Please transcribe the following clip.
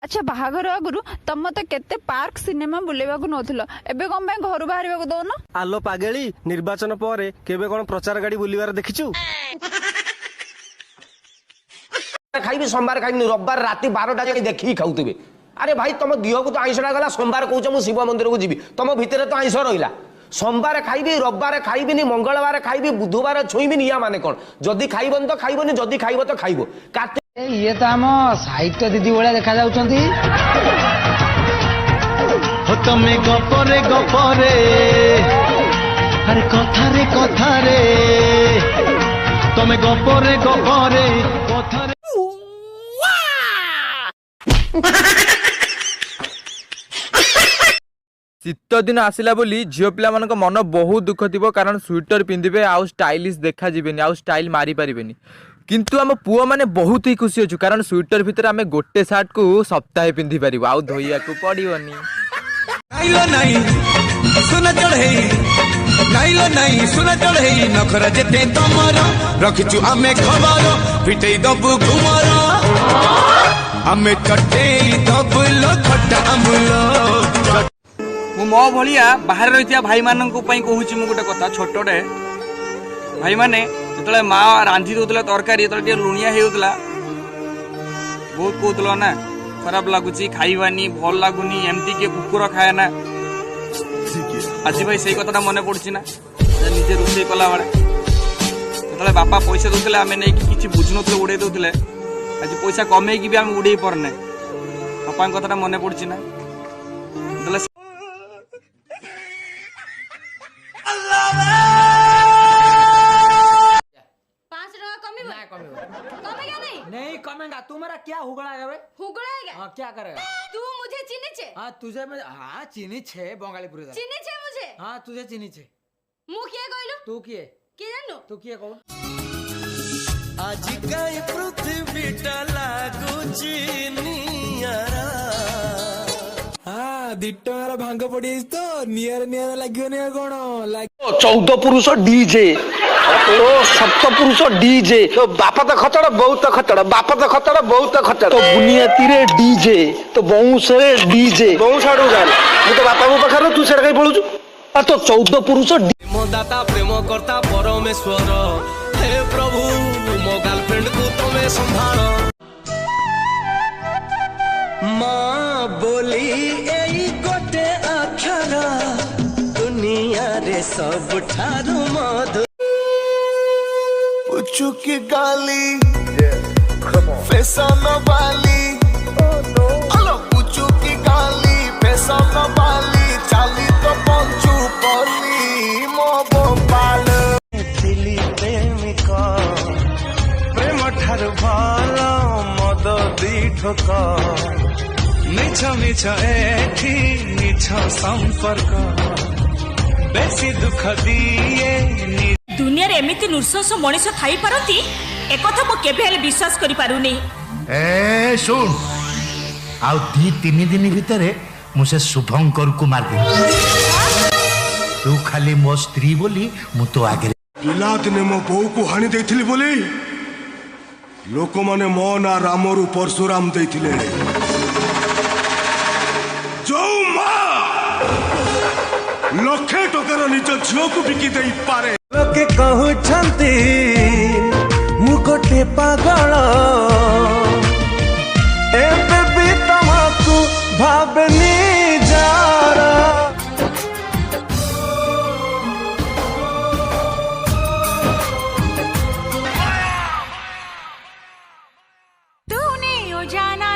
अच्छा बाहाघर आगुरु तम मते केते पार्क सिनेमा बुलेबाकू नौथिलो एबे कोन पे घर बाहरिबाकू दउनो आलो पागेली निर्वाचन पर केबे कोन प्रचार गाड़ी बुलिवार देखिछु खाइबे सोमवार खाइबे रविवार राति 12टा जाके देखि खाउतबे। अरे भाई तुम दिह को तो आइंसटा गला सोमवार कहूछ मु शिव मंदिर को जीवी तुम भितर तो आइंस रहिला सोमवार खाइबे रविवार खाइबेनी मंगलवार खाइबे बुधवार छुईबेनी या माने कोन जदी खाइबन तो खाइबोनी जदी खाइबो तो खाइबो ये तो आम साहित्य दीदी भाया देखा जाउछंती हो तमे गपरे गपरे अरे कथारे कथारे तमे गपरे गपरे कथारे शीत दिन आसला बोली झील पिला मान मन बहुत दुख थी कारण स्वेटर पिंधे आउ स्टाइलिश देखा जीवेनी आउ स्टाइल मारी पारिबेनी किंतु आम पुआ माने बहुत ही खुशी अच्छु कारण स्वेटर भितर आम गोटे सार्ट को सप्ताहे पिंधि पारिबो आउ धोइया को पड़िबनी नाइलो नहीं सुन चढ़ई नाइलो नहीं सुन चढ़ई नखरा जेते तमर रखिचु आमे खबर पिटई दबु घुमर आमे कटेई दबु लखटा अमुलो मु मो भलिया बाहर रहितिया भाई माननकु पई कहूची मु गोटे कथा छोटोडे भाई माने जतले माँ रांधि दउतला तरकारी जतले लुणिया हेउतला बहुत कहतलो ना खराब लागुची खाइबानी भल लागुनी एमती के कुकुर खाए ना आज भाई से कथा मन पड़ुची ना निजे रोषे कला बेले जतले बापा पैसा दउतले आमे नै किछि बुझनतले उड़े दउतले आज पैसा कमे की भी आमे उड़े परने बापा कथा मन पड़ुची ना जतले नहीं कमेगा तुम्हारा क्या हुगड़ाएगा बे हुगड़ाएगा हाँ क्या करेगा तू मुझे चीनी छे हाँ तुझे मैं हाँ चीनी छे बंगालीपुरी चीनी छे मुझे हाँ तुझे चीनी छे मु किए कहलु तू किए के जाननु तू किए कौन आज काई पृथ्वीटा लागुची नियारा हाँ 2 टंकार भांग पड़ी तो नियर नियर लागियोनी कोन 14 पुरुष डीजे तो सप्त पुरुष डीजे तो बापा तो खतड़ बहुत खतड़ बापा तो खतड़ बहुत खतड़ तो बुनियाती रे डीजे तो बौस रे डीजे बौस आडू जान मु तो बापा को पखर तू सेड कई पळुचु आ तो 14 पुरुष प्रेमदाता प्रेम करता परमेश्वर हे प्रभु मो गर्लफ्रेंड को तमे संभाल माँ बोली एई गोटे अक्षर दुनिया रे सब ठारू मधु पुचु की गाली फैशन वाली हेलो पुचु की गाली फैशन वाली चाली तो पंचू पली मो गोपाल दिली प्रेमिका प्रेम ठार भाला मद दीठक मिछ मिछ एठी मिछ संपर्क बेसी दुख दिए दुनिया रे एमिति नृशंस मनीष थाई पारती एकथा मो केबे हेले विश्वास करि पारुनी ए सुन आउ 2-3 दिन भितरे मुझे शुभंकर को मार दे तू खाली मो स्त्री बोली मु तो आगे पिला दिने मो बो को हानि देथिली बोली लोक माने मो ना रामरु परशुराम देथिले जो मां लक्षे टकर निज झियो को बिकी देई पारे लोके कहउछंती मु गोटे पागल एबे भी तमकु भाबनी जारा तूने ओ जाना